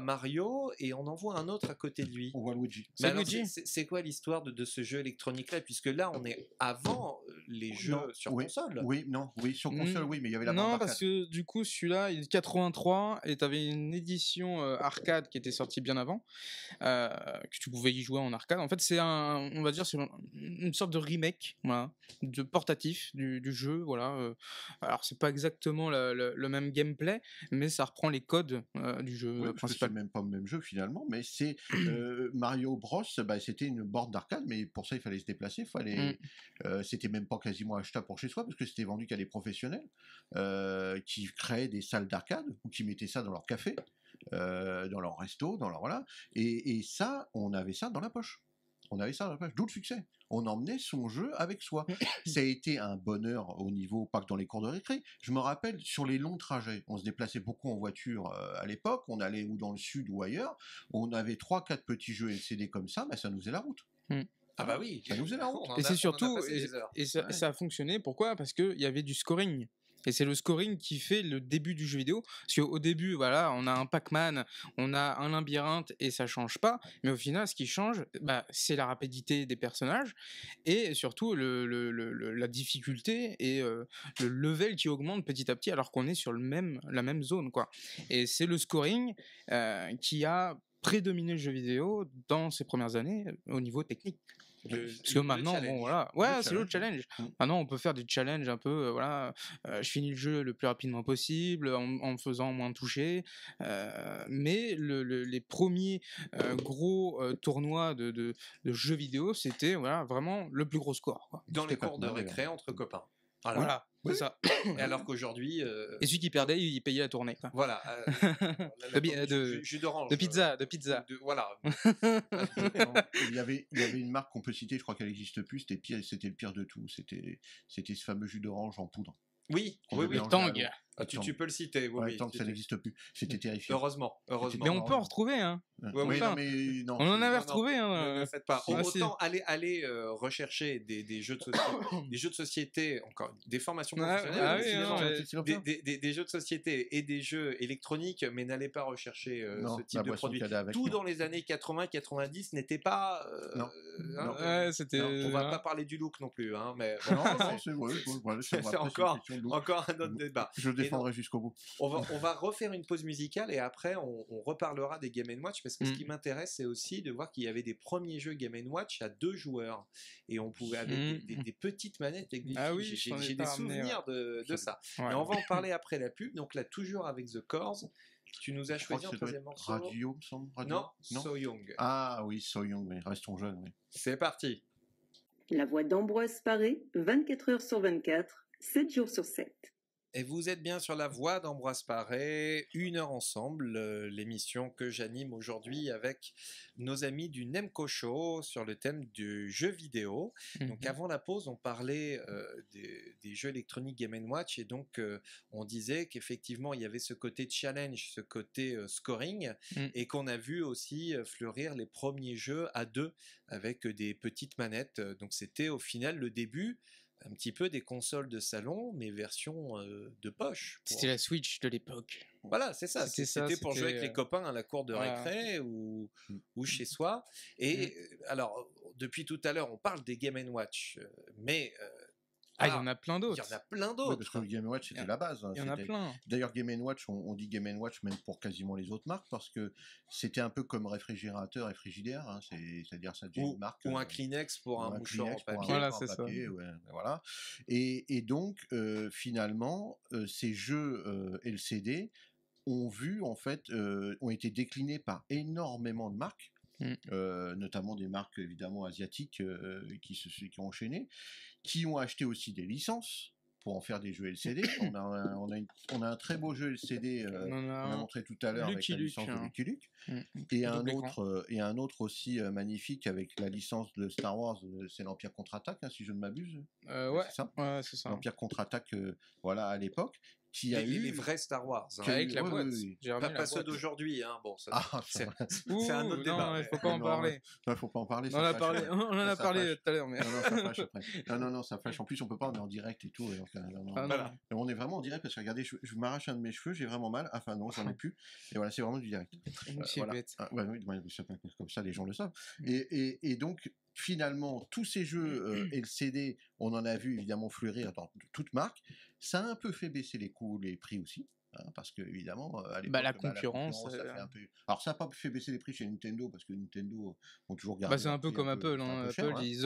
Mario et on en voit un autre à côté de lui. On voit Luigi. Mais alors, Luigi. c'est quoi l'histoire de ce jeu électronique-là? Puisque là, on est avant les jeux Non, sur oui, console. oui, non, oui, sur console, oui, mais il y avait la Non, bande parce arcade. que du coup, celui-là, il est de 83 et tu avais une édition arcade qui était sortie bien avant, que tu pouvais y jouer en arcade. En fait, on va dire, c'est une sorte de remake, voilà, de portatif du jeu, voilà. Alors, c'est pas exactement le même gameplay, mais ça reprend les codes du jeu Oui, parce que principal. c'est même pas le même jeu finalement, mais c'est Mario Bros. Bah, c'était une borne d'arcade, mais pour ça il fallait se déplacer, c'était même pas quasiment achetable pour chez soi parce que c'était vendu qu'à des professionnels qui créaient des salles d'arcade ou qui mettaient ça dans leur café, dans leur resto, dans leur voilà, et ça, on avait ça dans la poche. On avait ça dans la poche, d'où le succès. On emmenait son jeu avec soi. Ça a été un bonheur au niveau, pas que dans les cours de récré. Je me rappelle, sur les longs trajets, on se déplaçait beaucoup en voiture à l'époque, on allait ou dans le sud ou ailleurs, on avait 3-4 petits jeux LCD comme ça, bah, ça nous faisait la route. Ah bah oui. Ça nous faisait la route. On en Et a- c'est on en a surtout, passé des heures. ça a fonctionné, pourquoi? Parce qu'il y avait du scoring. Et c'est le scoring qui fait le début du jeu vidéo. Parce qu'au début, voilà, on a un Pac-Man, on a un labyrinthe et ça change pas. Mais au final, ce qui change, bah, c'est la rapidité des personnages et surtout la difficulté et le level qui augmente petit à petit alors qu'on est sur la même zone, quoi. Et c'est le scoring qui a prédominé le jeu vidéo dans ces premières années au niveau technique. Parce que maintenant, bon, voilà, ouais, c'est le challenge. Maintenant, on peut faire des challenges un peu, voilà, je finis le jeu le plus rapidement possible en me faisant moins toucher. Mais les premiers gros tournois de jeux vidéo, c'était voilà, vraiment le plus gros score, quoi. Dans les C'était cours de Pac-Man, récré entre copains. Voilà, c'est ça. Et alors qu'aujourd'hui. Et celui qui perdait, il payait la tournée, quoi. Voilà. Jus d'orange. De pizza. Voilà. Il y avait une marque qu'on peut citer, je crois qu'elle n'existe plus, c'était le pire de tout. C'était ce fameux jus d'orange en poudre. Oui, Qu'on oui, devait oui. mélanger à Tang. l'eau. Ah, tu peux le citer, oui, Ouais, oui. tant que ça n'existe plus. C'était terrifiant. Heureusement. Mais on peut en retrouver, hein. Ouais, Oui, enfin, non, mais non. On en avait Non, retrouvé, Ne hein. faites pas. si. Autant aller rechercher des jeux de société, des jeux de société, encore des formations Ouais, professionnelles, ah aussi, oui, non, évidemment, mais- des jeux de société et des jeux électroniques, mais n'allez pas rechercher Non, ce la type de boisson produit. qu'il y a avec, Tout non. dans les années 80-90 n'était pas. Non. Hein, Ouais, c'était. on va pas parler du look non plus, hein, mais Non, non, c'est vrai. c'est encore un autre débat. Je le défendrai jusqu'au bout. On va refaire une pause musicale et après on reparlera des Game & Watch parce que ce qui m'intéresse c'est aussi de voir qu'il y avait des premiers jeux Game & Watch à 2 joueurs et on pouvait avec des petites manettes avec des Ah fils. oui, je t'en ai J'ai des pas ramené, souvenirs de ça. Ouais. Mais on va en parler après la pub. Donc là toujours avec The Corrs, tu nous as Je crois choisi que un ça doit troisième être morceau. Radio, me semble. Radio Non, So Young. Ah oui, So Young, oui. Restons jeunes, oui. C'est parti. La voix d'Ambroise Paré, 24 heures sur 24, 7 jours sur 7. Et vous êtes bien sur la voie d'Ambroise Paré, 1 heure ensemble, l'émission que j'anime aujourd'hui avec nos amis du Nemco Show sur le thème du jeu vidéo. Donc avant la pause, on parlait des jeux électroniques Game & Watch et donc on disait qu'effectivement il y avait ce côté challenge, ce côté scoring et qu'on a vu aussi fleurir les premiers jeux à 2 avec des petites manettes. Donc c'était au final le début un petit peu des consoles de salon, mais version de poche. C'était la Switch de l'époque. Voilà, c'est ça. C'était pour jouer avec les copains à la cour de récré ou chez soi. Et alors, depuis tout à l'heure, on parle des Game & Watch, mais... il y en a plein d'autres. Il y en a plein d'autres. Oui, parce que le Game & Watch, c'était la base. Il y en a plein. D'ailleurs, Game & Watch, on dit Game & Watch même pour quasiment les autres marques, parce que c'était un peu comme réfrigérateur et frigidaire, hein, c'est-à-dire ça devient une marque. Ou un Kleenex pour un mouchoir en papier. Voilà, c'est ça. Ouais, voilà. Et donc, finalement, ces jeux LCD ont été déclinés par énormément de marques. Notamment des marques évidemment asiatiques qui ont enchaîné, qui ont acheté aussi des licences pour en faire des jeux LCD. On a un très beau jeu LCD on a montré tout à l'heure avec la licence de Lucky Luke, et un autre aussi magnifique avec la licence de Star Wars, c'est l'Empire contre-attaque, hein, si je ne m'abuse. Ouais, c'est ça. Ouais, c'est ça. L'Empire contre-attaque, voilà, à l'époque. qui a les eu vrais Star Wars. Hein. qui a Avec eu- la oui, boîte. oui, oui. J'ai ramené la Pas ceux boîte. d'aujourd'hui. Hein. Bon, ça, Ah, c'est Ouh, un autre débat. non, il mais- faut pas en Non, parler. ouais, faut pas en parler. On ça en a flash parlé, après. on en a Ça parlé flash. tout à l'heure, mais. Non, ça flash après. Non, ça flash. En plus, on peut pas, on est en direct et tout. Et donc, non. Ah, non. Voilà. Et on est vraiment en direct parce que regardez, je m'arrache un de mes cheveux, j'ai vraiment mal. Enfin non, j'en ai plus. Et voilà, c'est vraiment du direct. C'est Voilà. bête. Ah, ouais, oui, c'est pas comme ça, les gens le savent. Et donc, finalement, tous ces jeux LCD, on en a vu évidemment fleurir dans toute marque. Ça a un peu fait baisser les coûts, les prix aussi. Hein, parce que évidemment, à l'époque, La concurrence, ça fait un peu. Alors, ça n'a pas fait baisser les prix chez Nintendo parce que Nintendo ont toujours gardé. Bah, c'est un peu comme Apple. Hein. cher, Apple, hein. ils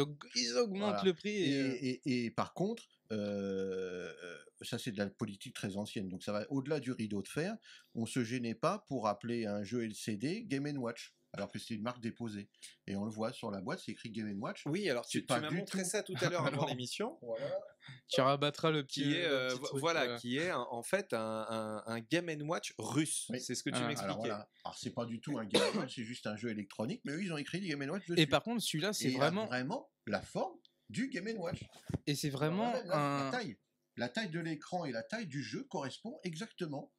augmentent Voilà. le prix. Et par contre, ça c'est de la politique très ancienne, donc ça va au-delà du rideau de fer. On se gênait pas pour appeler un jeu LCD Game & Watch, alors que c'est une marque déposée. Et on le voit sur la boîte, c'est écrit Game & Watch. Oui, alors tu C'est pas m'as du montré tout. ça tout à l'heure avant Alors, l'émission. Voilà. Tu rabattras le petit. Qui est, le petit truc, voilà, qui est en fait un Game & Watch russe. Oui. C'est ce que tu Ah, m'expliquais. Alors voilà. Alors c'est pas du tout un Game & Watch, c'est juste un jeu électronique, mais eux ils ont écrit Game & Watch dessus. Et par contre, celui-là, c'est Et il a vraiment. vraiment la forme du Game & Watch. Et c'est vraiment Alors, là, un. la taille de l'écran et la taille du jeu correspond exactement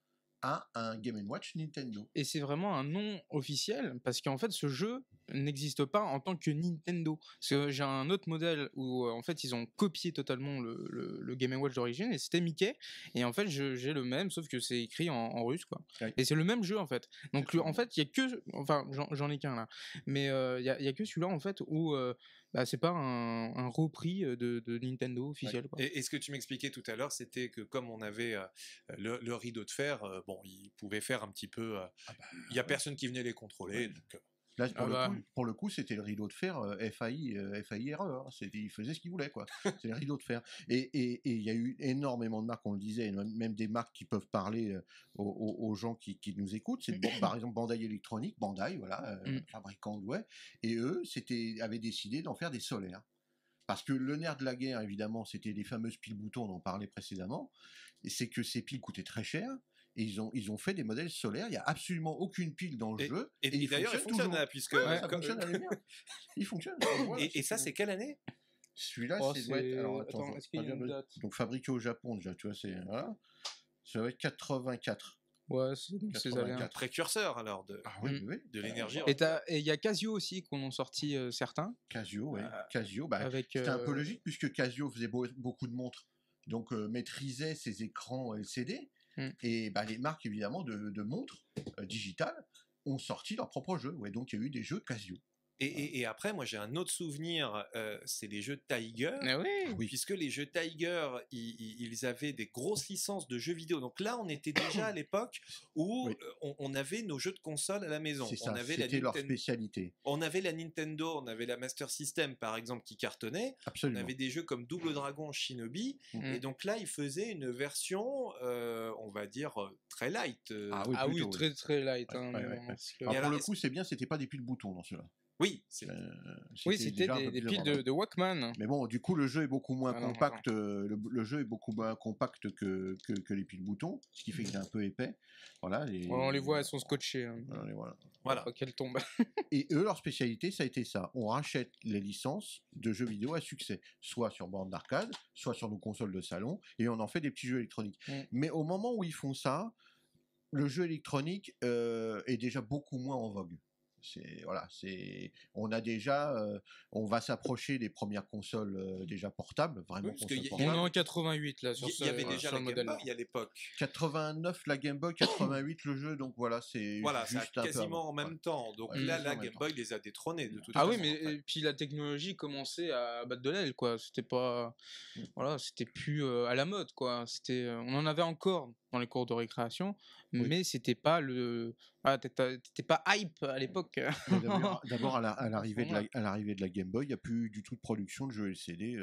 à un Game & Watch Nintendo. Et c'est vraiment un nom officiel parce qu'en fait ce jeu n'existe pas en tant que Nintendo. Parce que j'ai un autre modèle où en fait ils ont copié totalement le Game & Watch d'origine et c'était Mickey. Et en fait j'ai le même sauf que c'est écrit en russe quoi. Ouais. Et c'est le même jeu en fait. Donc C'est en fait il y a que, enfin j'en ai qu'un là, mais il y a que celui-là en fait où c'est pas un repris de Nintendo officiel. Quoi. Et ce que tu m'expliquais tout à l'heure, c'était que comme on avait le rideau de fer, bon, ils pouvaient faire un petit peu. Il y a personne qui venait les contrôler. Donc, Là, Ah pour le coup, c'était le rideau de fer FAI erreur. Hein. Ils faisaient ce qu'ils voulaient, quoi. C'est le rideau de fer. Et il y a eu énormément de marques, on le disait, et même des marques qui peuvent parler aux gens qui nous écoutent. C'est par exemple Bandai Electronics, Bandai, voilà, fabricant de jouets. Et eux, avaient décidé d'en faire des solaires. Parce que le nerf de la guerre, évidemment, c'était les fameuses piles boutons, on en parlait précédemment. Et c'est que ces piles coûtaient très cher. Et ils ont fait des modèles solaires. Il n'y a absolument aucune pile dans le jeu. Et d'ailleurs, il fonctionne toujours. puisque. Ça fonctionne très bien. Il fonctionne. Voilà, et ça, c'est quelle année? Celui-là, Oh, doit être. Alors, attends, est-ce qu'il y a une date? Donc, fabriqué au Japon, déjà, tu vois, c'est. Voilà. Ça va être 84. Ouais, c'est donc ces années. Un précurseur alors de l'énergie. Et il y a Casio aussi qu'on ont sorti certains. Casio, oui. Casio, avec, c'était un peu logique puisque Casio faisait beaucoup de montres, donc maîtrisait ses écrans LCD. Et les marques évidemment de montres digitales ont sorti leur propre jeu. Ouais, donc il y a eu des jeux Casio. Et après, moi j'ai un autre souvenir, c'est les jeux Tiger. Ah oui. Puisque les jeux Tiger, ils avaient des grosses licences de jeux vidéo. Donc là, on était déjà à l'époque où on avait nos jeux de console à la maison. C'est ça, c'était leur spécialité. On avait la Nintendo, on avait la Master System par exemple qui cartonnait. Absolument. On avait des jeux comme Double Dragon, Shinobi. Et donc là, ils faisaient une version, on va dire, très light. Oui, très très light. Pour le coup, c'est bien, c'était pas des piles boutons dans ceux-là. Oui, c'était des piles de Walkman. Mais bon, du coup, le jeu est beaucoup moins compact. Le jeu est beaucoup moins compact que les piles boutons, ce qui fait qu'il est un peu épais. Voilà. On les voit, elles sont scotchées. Hein. Voilà. Pas qu'elles tombent. Et eux, leur spécialité, ça a été ça. On rachète les licences de jeux vidéo à succès, soit sur borne d'arcade, soit sur nos consoles de salon, et on en fait des petits jeux électroniques. Mais au moment où ils font ça, le jeu électronique est déjà beaucoup moins en vogue. On va s'approcher des premières consoles déjà portables, vraiment. On est en 88 là sur il y avait déjà la Game Boy à l'époque. 89 la Game Boy, 88 le jeu, donc voilà, c'est juste quasiment en même temps. Donc là, la Game Boy les a détrônés de toute façon. Ah oui, mais et puis la technologie commençait à battre de l'aile, quoi. C'était pas, c'était plus à la mode, quoi. On en avait encore dans les cours de récréation, mais c'était pas t'étais pas hype à l'époque. D'abord à l'arrivée de la Game Boy, il n'y a plus du tout de production de jeux LCD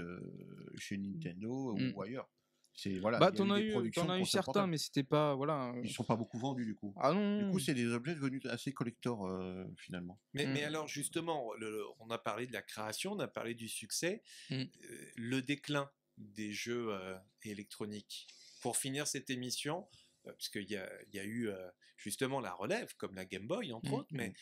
chez Nintendo ou ailleurs. T'en as eu certains, mais c'était pas Ils sont pas beaucoup vendus du coup. Ah non. Du coup, c'est des objets devenus assez collector finalement. Mais alors justement, on a parlé de la création, on a parlé du succès, le déclin des jeux électroniques. Pour finir cette émission, puisqu'il y a eu justement la relève, comme la Game Boy entre autres, mais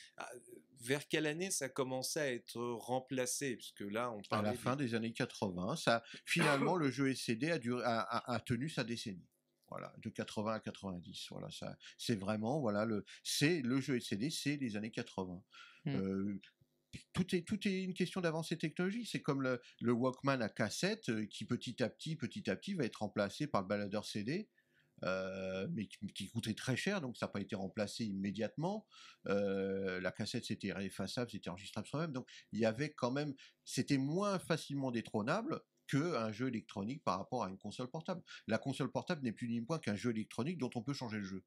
vers quelle année ça commençait à être remplacé? Puisque là, on parlait à la fin des années 80, finalement le jeu LCD a tenu sa décennie. Voilà, de 80 à 90. Voilà, ça, c'est vraiment, voilà, le jeu LCD, c'est les années 80. Mmh. Tout est une question d'avancée technologique. C'est comme le Walkman à cassette qui petit à petit va être remplacé par le baladeur CD. Mais qui coûtait très cher, donc ça n'a pas été remplacé immédiatement. La cassette, c'était effaçable, c'était enregistrable soi-même, donc il y avait quand même, c'était moins facilement détrônable qu'un jeu électronique par rapport à une console portable. La console portable n'est plus ni moins qu'un jeu électronique dont on peut changer le jeu.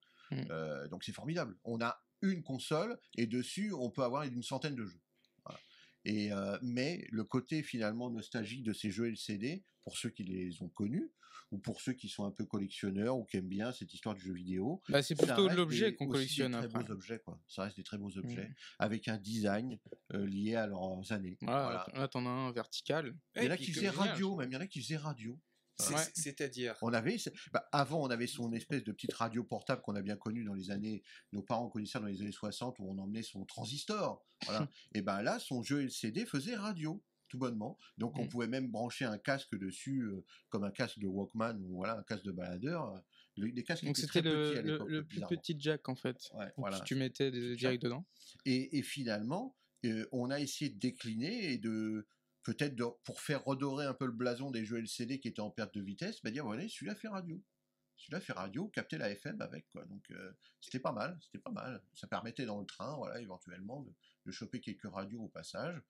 Donc c'est formidable. On a une console et dessus, on peut avoir une centaine de jeux. Voilà. Mais le côté finalement nostalgique de ces jeux LCD, pour ceux qui les ont connus, ou pour ceux qui sont un peu collectionneurs ou qui aiment bien cette histoire du jeu vidéo, Bah, c'est ça plutôt reste l'objet qu'on aussi collectionne des très après. beaux objets, quoi. Ça reste des très beaux objets avec un design lié à leurs années. Voilà, Voilà. là, t'en as un vertical. Il y en a Et qui puis faisaient génial, radio, je même il y en a qui faisaient radio. Ouais. c'est-à-dire, On avait, avant, on avait son espèce de petite radio portable qu'on a bien connue dans les années, nos parents connaissaient ça dans les années 60 où on emmenait son transistor. Voilà. Et ben là, son jeu LCD faisait radio, tout bonnement. Donc on pouvait même brancher un casque dessus, comme un casque de Walkman ou voilà, un casque de baladeur. Les casques Donc étaient c'était très petits à l'époque, le plus bizarrement. petit jack en fait. Ouais, Donc voilà. tu mettais Petit direct jack. dedans. Et finalement, on a essayé de décliner et de peut-être pour faire redorer un peu le blason des jeux LCD qui étaient en perte de vitesse, bah dire voilà, celui-là fait radio. Celui-là fait radio, capter la FM avec quoi. Donc c'était pas mal, c'était pas mal. Ça permettait dans le train, voilà, éventuellement de choper quelques radios au passage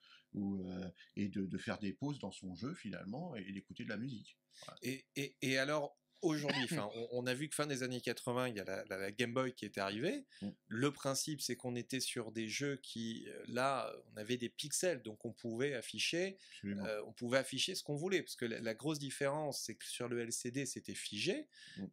et de faire des pauses dans son jeu finalement et d'écouter de la musique. Voilà. et alors, aujourd'hui, on a vu que fin des années 80, il y a la Game Boy qui est arrivée. Le principe, c'est qu'on était sur des jeux qui, là, on avait des pixels, donc on pouvait afficher ce qu'on voulait. Parce que la grosse différence, c'est que sur le LCD, c'était figé.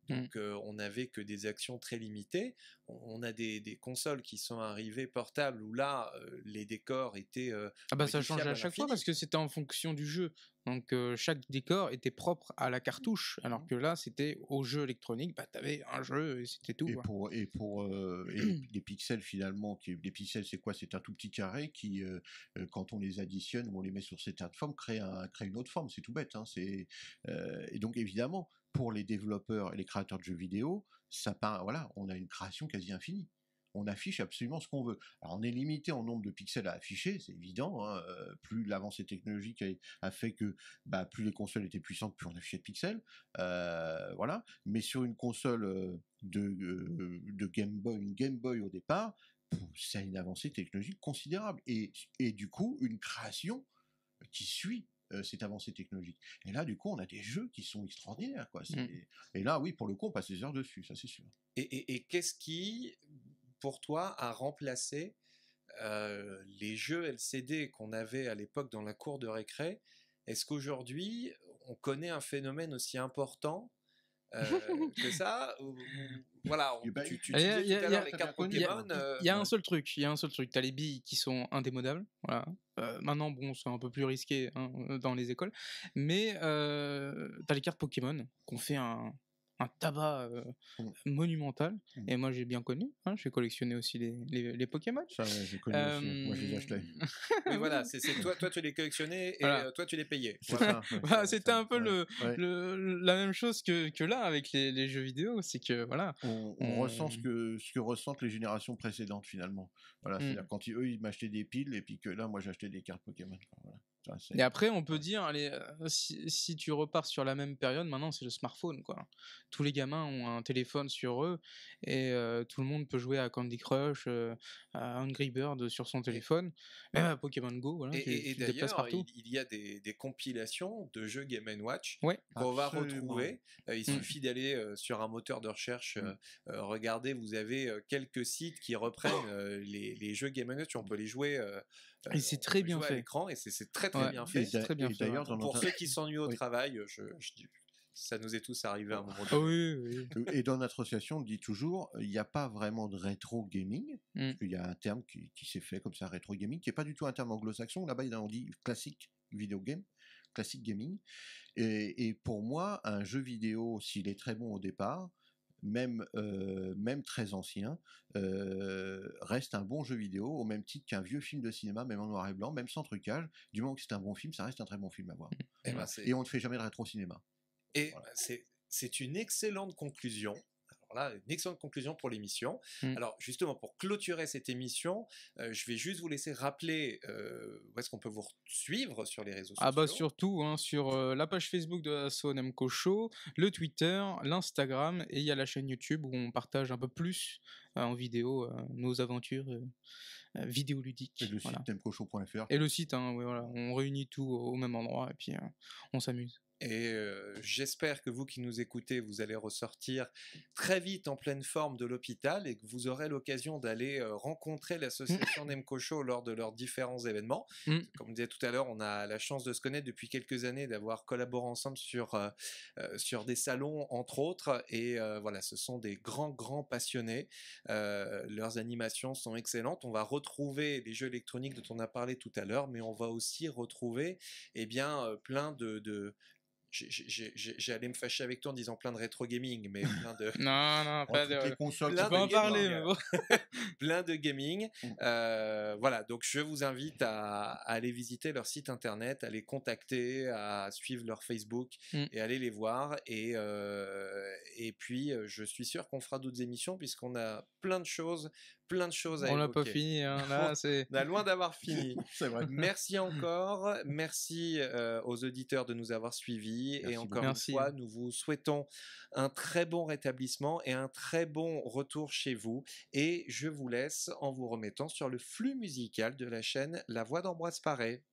Donc on n'avait que des actions très limitées. On a des consoles qui sont arrivées portables où là, les décors étaient Ah bah ça changeait à modifiables chaque fois l'infini. parce que c'était en fonction du jeu. Donc chaque décor était propre à la cartouche, alors que là c'était au jeu électronique, bah t'avais un jeu et c'était tout. Et les pixels finalement, les pixels c'est quoi? C'est un tout petit carré qui, quand on les additionne ou on les met sur cette forme, crée une autre forme. C'est tout bête. Hein, et donc évidemment, pour les développeurs et les créateurs de jeux vidéo, voilà, on a une création quasi infinie. On affiche absolument ce qu'on veut. Alors on est limité en nombre de pixels à afficher, c'est évident. Hein, plus l'avancée technologique a fait que plus les consoles étaient puissantes, plus on affichait de pixels. Voilà. Mais sur une console de Game Boy, une Game Boy au départ, c'est une avancée technologique considérable. Et du coup, une création qui suit cette avancée technologique. Et là, du coup, on a des jeux qui sont extraordinaires. Quoi. Et là, oui, pour le coup, on passe des heures dessus, ça c'est sûr. Et qu'est-ce qui, pour toi, a remplacé les jeux LCD qu'on avait à l'époque dans la cour de récré? Est-ce qu'aujourd'hui, on connaît un phénomène aussi important que ça voilà, tu disais tout à l'heure les cartes Pokémon. Il y a un seul truc, t'as les billes qui sont indémodables, voilà. Maintenant, bon, c'est un peu plus risqué hein, dans les écoles, mais t'as les cartes Pokémon qu'on fait un tabac monumental. Et moi, j'ai bien connu. Hein, j'ai collectionné aussi les Pokémon. Ça, j'ai connu aussi. Moi, je les achetais. Oui, voilà, c'est toi, tu les collectionnais et voilà. toi, tu les payais. Voilà. Voilà, c'était un peu la même chose que là avec les jeux vidéo. C'est que voilà. On ressent ce que ressentent les générations précédentes finalement. Voilà, c'est-à-dire quand eux ils m'achetaient des piles et puis que là moi j'achetais des cartes Pokémon. Voilà. Et après on peut dire allez, si tu repars sur la même période, maintenant c'est le smartphone quoi. Tous les gamins ont un téléphone sur eux et tout le monde peut jouer à Candy Crush, à Angry Bird sur son téléphone, même à Pokémon Go. Voilà, et d'ailleurs, il y a des compilations de jeux Game & Watch qu'on va retrouver. Il suffit d'aller sur un moteur de recherche, regardez, vous avez quelques sites qui reprennent les jeux Game & Watch, on peut les jouer. Et c'est très bien fait. À l'écran et c'est très bien fait. C'est très bien fait. D'ailleurs, pour ceux qui s'ennuient au travail, ça nous est tous arrivé à un moment donné. Oui. Et dans notre association, on dit toujours, il n'y a pas vraiment de rétro gaming, parce qu'il y a un terme qui s'est fait comme ça, rétro gaming, qui n'est pas du tout un terme anglo-saxon. Là-bas, on dit classique video game, classique gaming. Et pour moi, un jeu vidéo, s'il est très bon au départ, même très ancien, reste un bon jeu vidéo, au même titre qu'un vieux film de cinéma, même en noir et blanc, même sans trucage. Du moment que c'est un bon film, ça reste un très bon film à voir. Et on ne fait jamais de rétro-cinéma. Et c'est une excellente conclusion. Alors là, une excellente conclusion pour l'émission. Alors justement, pour clôturer cette émission, je vais juste vous laisser rappeler où est-ce qu'on peut vous suivre sur les réseaux sociaux. Ah bah surtout sur la page Facebook de l'asso Nemco Show, le Twitter, l'Instagram, et il y a la chaîne YouTube où on partage un peu plus en vidéo nos aventures vidéoludiques. Et le site nemcoshow.fr. Et le site, ouais, voilà, on réunit tout au même endroit et puis on s'amuse. Et j'espère que vous qui nous écoutez, vous allez ressortir très vite en pleine forme de l'hôpital et que vous aurez l'occasion d'aller rencontrer l'association Nemco Show lors de leurs différents événements. Comme je disais tout à l'heure, on a la chance de se connaître depuis quelques années, d'avoir collaboré ensemble sur des salons, entre autres. Et voilà, ce sont des grands passionnés. Leurs animations sont excellentes. On va retrouver les jeux électroniques dont on a parlé tout à l'heure, mais on va aussi retrouver plein de j'allais me fâcher avec toi en disant plein de rétro gaming, mais plein de non, pas de les consoles, plein tu peux en de parler, gaming, mais bon. plein de gaming. Voilà, donc je vous invite à aller visiter leur site internet, à les contacter, à suivre leur Facebook et aller les voir. Et puis, je suis sûr qu'on fera d'autres émissions puisqu'on a plein de choses à évoquer. On n'a pas fini, là, c'est... On a loin d'avoir fini. C'est vrai. Merci encore, merci aux auditeurs de nous avoir suivis. Merci et encore beaucoup. une fois, nous vous souhaitons un très bon rétablissement et un très bon retour chez vous. Et je vous laisse en vous remettant sur le flux musical de la chaîne La Voix d'Ambroise Paré.